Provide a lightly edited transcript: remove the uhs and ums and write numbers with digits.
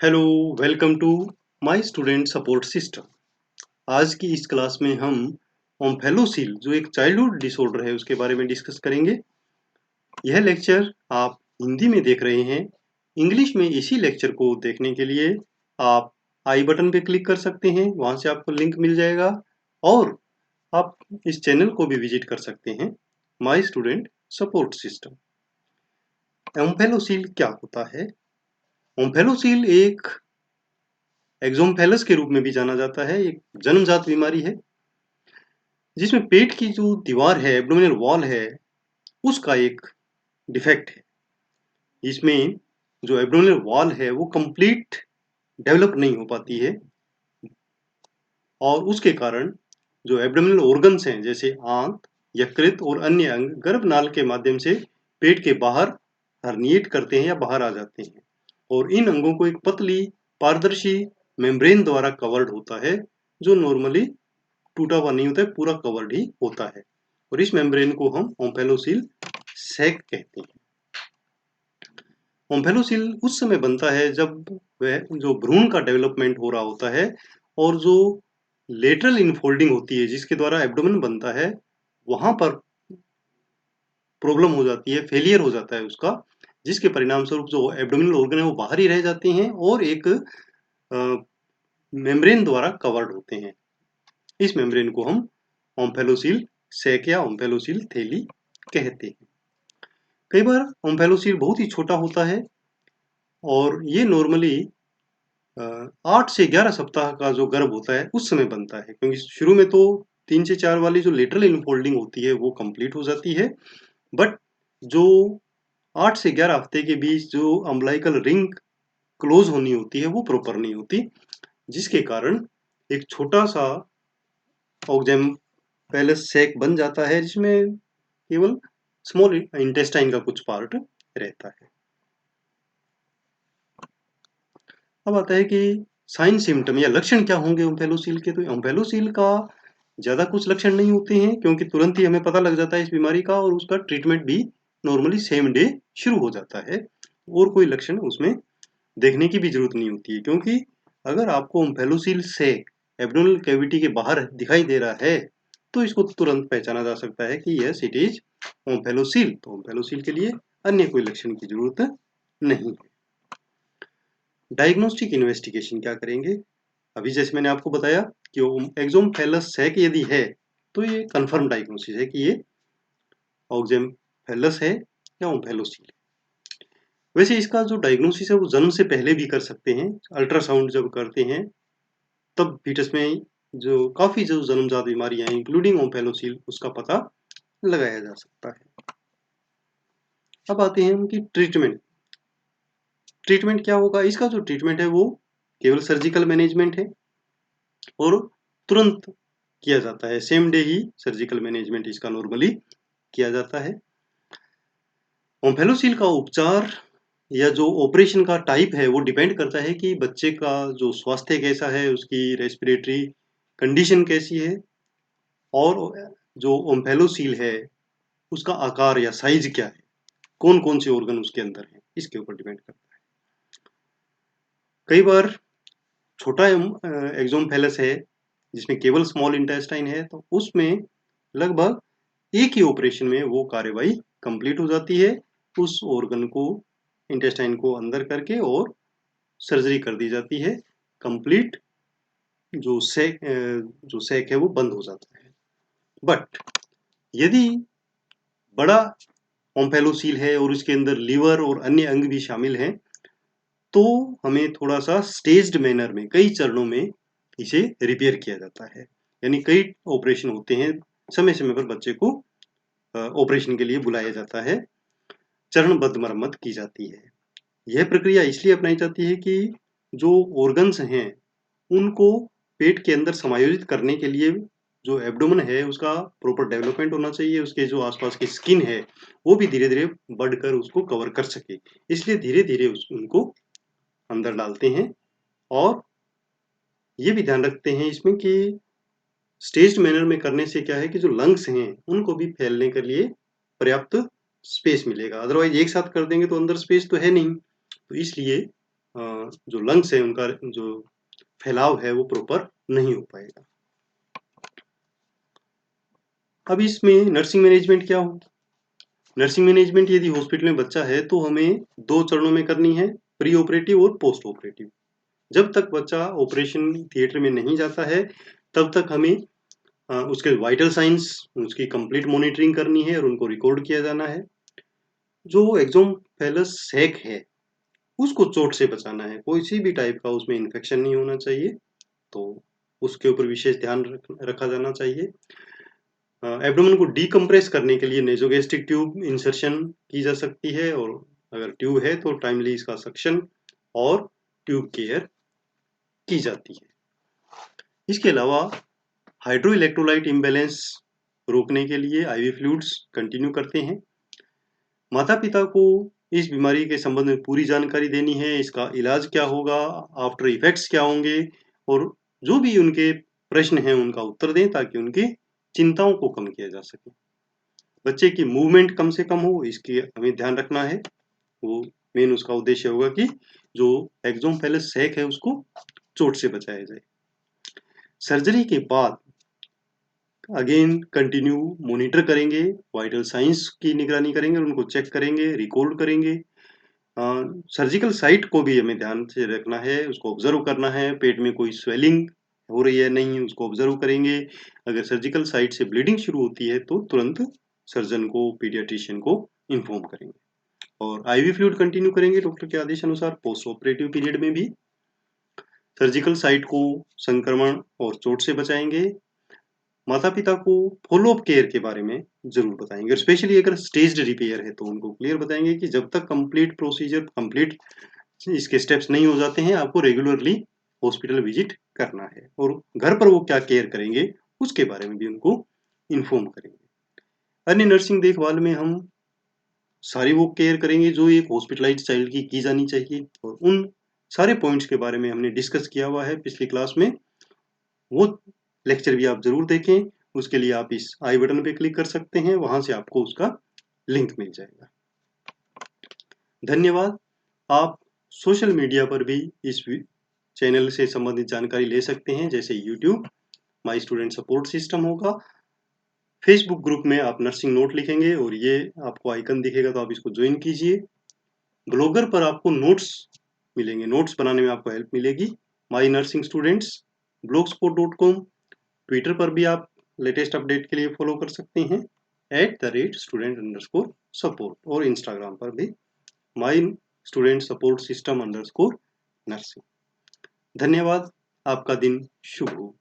Hello, welcome to my student support system. आज की इस क्लास में हम ओम्फेलोसील जो एक चाइल्डहुड डिसऑर्डर है उसके बारे में डिस्कस करेंगे। यह लेक्चर आप हिंदी में देख रहे हैं। इंग्लिश में इसी लेक्चर को देखने के लिए आप आई बटन पे क्लिक कर सकते हैं, वहां से आपको लिंक मिल जाएगा और आप इस चैनल को भी विजिट कर सकते हैं, माय स्टूडेंट सपोर्ट सिस्टम। ओम्फेलोसील क्या होता है? ओम्फेलोसील एक एक्सोम्फेलस के रूप में भी जाना जाता है, एक जन्मजात बीमारी है जिसमें पेट की जो दीवार है, एब्डोमिनल वॉल है, उसका एक डिफेक्ट है। इसमें जो एब्डोमिनल वॉल है वो कंप्लीट डेवलप नहीं हो पाती है और उसके कारण जो एब्डोमिनल ऑर्गन्स हैं जैसे आंत, यकृत और अन्य अंग गर्भनाल के माध्यम से पेट के बाहर हर्निएट करते हैं या बाहर आ जाते हैं और इन अंगों को एक पतली पारदर्शी मेम्ब्रेन द्वारा कवर्ड होता है जो नॉर्मली टूटा हुआ नहीं होता है, पूरा कवर्ड ही होता है और इस मेम्ब्रेन को हम ओम्फेलोसील सैक कहते हैं। ओम्फेलोसील उस समय बनता है जब वह जो भ्रूण का डेवलपमेंट हो रहा होता है और जो लेटरल इनफोल्डिंग होती है जिसके द्वारा एब्डोमेन बनता है, वहां पर प्रॉब्लम हो जाती है, फेलियर हो जाता है उसका, जिसके परिणाम स्वरूप जो एब्डोमिनल ऑर्गन है वो बाहर ही रह जाते हैं और एक मेम्ब्रेन द्वारा कवर्ड होते हैं। इस मेम्ब्रेन को हम ओम्फेलोसील सैक या ओम्फेलोसील थैली कहते हैं। कई बार ओम्फेलोसील बहुत ही छोटा होता है और ये नॉर्मली 8 से 11 सप्ताह का जो गर्भ होता है उस समय बनता है, क्योंकि शुरू में तो 3 से 4 वाली जो लेटरल इनफोल्डिंग होती है वो कंप्लीट हो जाती है, बट जो 8 से 11 हफ्ते के बीच जो अम्बिलिकल रिंग क्लोज होनी होती है वो प्रॉपर नहीं होती, जिसके कारण एक छोटा सा ऑक्जेम पैलेस सैक बन जाता है जिसमें केवल स्मॉल इंटेस्टाइन का कुछ पार्ट रहता है। अब आता है कि साइन सिम्टम या लक्षण क्या होंगे ओम्फेलोसील के। तो ओम्फेलोसील का ज़्यादा कुछ लक्षण नहीं होते हैं क्योंकि तुरंत ही हमें पता लग जाता है इस बीमारी का और उसका ट्रीटमेंट भी नॉर्मली सेम डे शुरू हो जाता है और कोई लक्षण उसमें देखने की भी जरूरत नहीं होती है, क्योंकि अगर आपको ओम्फेलोसील सैक एब्डोमिनल कैविटी के बाहर दिखाई दे रहा है तो इसको तुरंत पहचाना जा सकता है कि यस इट इज ओम्फेलोसील। तो ओम्फेलोसील के लिए अन्य कोई लक्षण की जरूरत नहीं है। डायग्नोस्टिक इन्वेस्टिगेशन क्या करेंगे? अभी जैसे मैंने आपको बताया कि एक्सोम्फेलस सैक यदि है तो ये कंफर्म डायग्नोसिस है कि ये ओक्जेम्फेलस है या ओम्फेलोसील है। वैसे इसका जो डायग्नोसिस है वो जन्म से पहले भी कर सकते हैं। अल्ट्रासाउंड जब करते हैं तब फीटस में जो काफी जो जन्मजात बीमारियां हैं इंक्लूडिंग ओम्फेलोसील उसका पता लगाया जा सकता है। अब आते हैं उनकी ट्रीटमेंट। ट्रीटमेंट क्या होगा? इसका जो ट्रीटमेंट है वो केवल सर्जिकल मैनेजमेंट है और तुरंत किया जाता है, सेम डे ही सर्जिकल मैनेजमेंट इसका नॉर्मली किया जाता है। ओम्फेलोसील का उपचार या जो ऑपरेशन का टाइप है वो डिपेंड करता है कि बच्चे का जो स्वास्थ्य कैसा है, उसकी रेस्पिरेटरी कंडीशन कैसी है और जो ओम्फेलोसील है उसका आकार या साइज क्या है, कौन कौन से ऑर्गन उसके अंदर है, इसके ऊपर डिपेंड करता है। कई बार छोटा एक्सोम्फेलस है जिसमें केवल स्मॉल इंटेस्टाइन है तो उसमें लगभग एक ही ऑपरेशन में वो कार्यवाही कंप्लीट हो जाती है, उस ऑर्गन को इंटेस्टाइन को अंदर करके और सर्जरी कर दी जाती है। कंप्लीट जो सैक है वो बंद हो जाता है। बट यदि बड़ा ओम्फेलोसील है और उसके अंदर लीवर और अन्य अंग भी शामिल हैं तो हमें थोड़ा सा स्टेज्ड मैनर में कई चरणों में इसे रिपेयर किया जाता है, यानी कई ऑपरेशन होते हैं, समय समय पर बच्चे को ऑपरेशन के लिए बुलाया जाता है, चरणबद्ध मरम्मत की जाती है। यह प्रक्रिया इसलिए अपनाई जाती है कि जो ऑर्गन्स हैं उनको पेट के अंदर समायोजित करने के लिए जो एब्डोमेन है उसका प्रॉपर डेवलपमेंट होना चाहिए, उसके जो आसपास की स्किन है वो भी धीरे धीरे बढ़कर उसको कवर कर सके, इसलिए धीरे धीरे उनको अंदर डालते हैं और ये भी ध्यान रखते हैं इसमें कि स्टेज्ड मैनर में करने से क्या है कि जो लंग्स हैं उनको भी फैलने के लिए पर्याप्त स्पेस मिलेगा, अदरवाइज एक साथ कर देंगे तो अंदर स्पेस तो है नहीं, तो इसलिए जो लंग्स है उनका जो फैलाव है वो प्रॉपर नहीं हो पाएगा। अब इसमें नर्सिंग मैनेजमेंट क्या हो? नर्सिंग मैनेजमेंट यदि हॉस्पिटल में बच्चा है तो हमें 2 चरणों में करनी है, प्री ऑपरेटिव और पोस्ट ऑपरेटिव। जब तक बच्चा ऑपरेशन थिएटर में नहीं जाता है, तब तक हमें उसके वाइटल साइंस, उसकी कंप्लीट मॉनिटरिंग करनी है और उनको रिकॉर्ड किया जाना है। जो एक्सोम्फेलस सैक है, उसको चोट से बचाना है, कोई भी टाइप का उसमें इन्फेक्शन नहीं होना चाहिए, तो उसके ऊपर विशेष ध्यान रखा जाना चाहिए। एब्डोमेन को डीकम्प्रेस करने के लिए नेसोगैस्ट्रिक ट्यूब इंसर्शन की जा सकती है, और अगर ट्यूब है तो टाइमली इसका सक्शन और ट्यूब केयर की जाती है। इसके अलावा हाइड्रो इलेक्ट्रोलाइट इम्बैलेंस रोकने के लिए आईवी फ्लूइड्स कंटिन्यू करते हैं। माता पिता को इस बीमारी के संबंध में पूरी जानकारी देनी है, इसका इलाज क्या होगा, आफ्टर इफेक्ट्स क्या होंगे, और जो भी उनके प्रश्न हैं उनका उत्तर दें ताकि उनकी चिंताओं को कम किया जा सके। बच्चे की मूवमेंट कम से कम हो, इसकी हमें ध्यान रखना है। वो मेन उसका उद्देश्य होगा कि जो एक्सोम्फेलस सैक है उसको चोट से बचाया जाए। सर्जरी के बाद अगेन कंटिन्यू मॉनिटर करेंगे, वाइटल साइंस की निगरानी करेंगे, उनको चेक करेंगे, रिकॉर्ड करेंगे। सर्जिकल साइट को भी हमें ध्यान से रखना है, उसको ऑब्जर्व करना है, पेट में कोई स्वेलिंग हो रही है नहीं, उसको ऑब्जर्व करेंगे। अगर सर्जिकल साइट से ब्लीडिंग शुरू होती है तो तुरंत सर्जन को, पीडियाट्रिशियन को इन्फॉर्म करेंगे, और आईवी फ्लूइड कंटिन्यू करेंगे डॉक्टर के आदेश अनुसार पोस्ट ऑपरेटिव पीरियड में भी। सर्जिकल साइट को संक्रमण और चोट से बचाएंगे। माता पिता को फॉलोअप केयर के बारे में जरूर बताएंगे, और स्पेशली अगर स्टेज्ड रिपेयर है तो उनको क्लियर बताएंगे कि जब तक कंप्लीट प्रोसीजर, कंप्लीट इसके स्टेप्स नहीं हो जाते हैं, आपको रेगुलरली हॉस्पिटल विजिट करना है, और घर पर वो क्या केयर करेंगे उसके बारे में भी उनको इन्फॉर्म करेंगे। अन्य नर्सिंग देखभाल में हम सारी वो केयर करेंगे जो एक हॉस्पिटलाइज्ड चाइल्ड की जानी चाहिए, और उन सारे पॉइंट्स के बारे में हमने डिस्कस किया हुआ है पिछली क्लास में। वो लेक्चर भी आप जरूर देखें, उसके लिए आप इस आई बटन पे क्लिक कर सकते हैं, वहां से आपको उसका लिंक मिल जाएगा। धन्यवाद। आप सोशल मीडिया पर भी इस चैनल से संबंधित जानकारी ले सकते हैं, जैसे YouTube my student support system होगा, फेसबुक ग्रुप में आप नर्सिंग नोट लिखेंगे और ये आपको आइकन दिखेगा तो आप इसको ज्वाइन कीजिए। ब्लॉगर पर आपको नोट्स मिलेंगे, नोट्स बनाने में आपको हेल्प मिलेगी, माई नर्सिंग स्टूडेंट्स blogspot.com। ट्विटर पर भी आप लेटेस्ट अपडेट के लिए फॉलो कर सकते हैं @student_support, और इंस्टाग्राम पर भी my student support system _nursing. धन्यवाद। आपका दिन शुभ हो।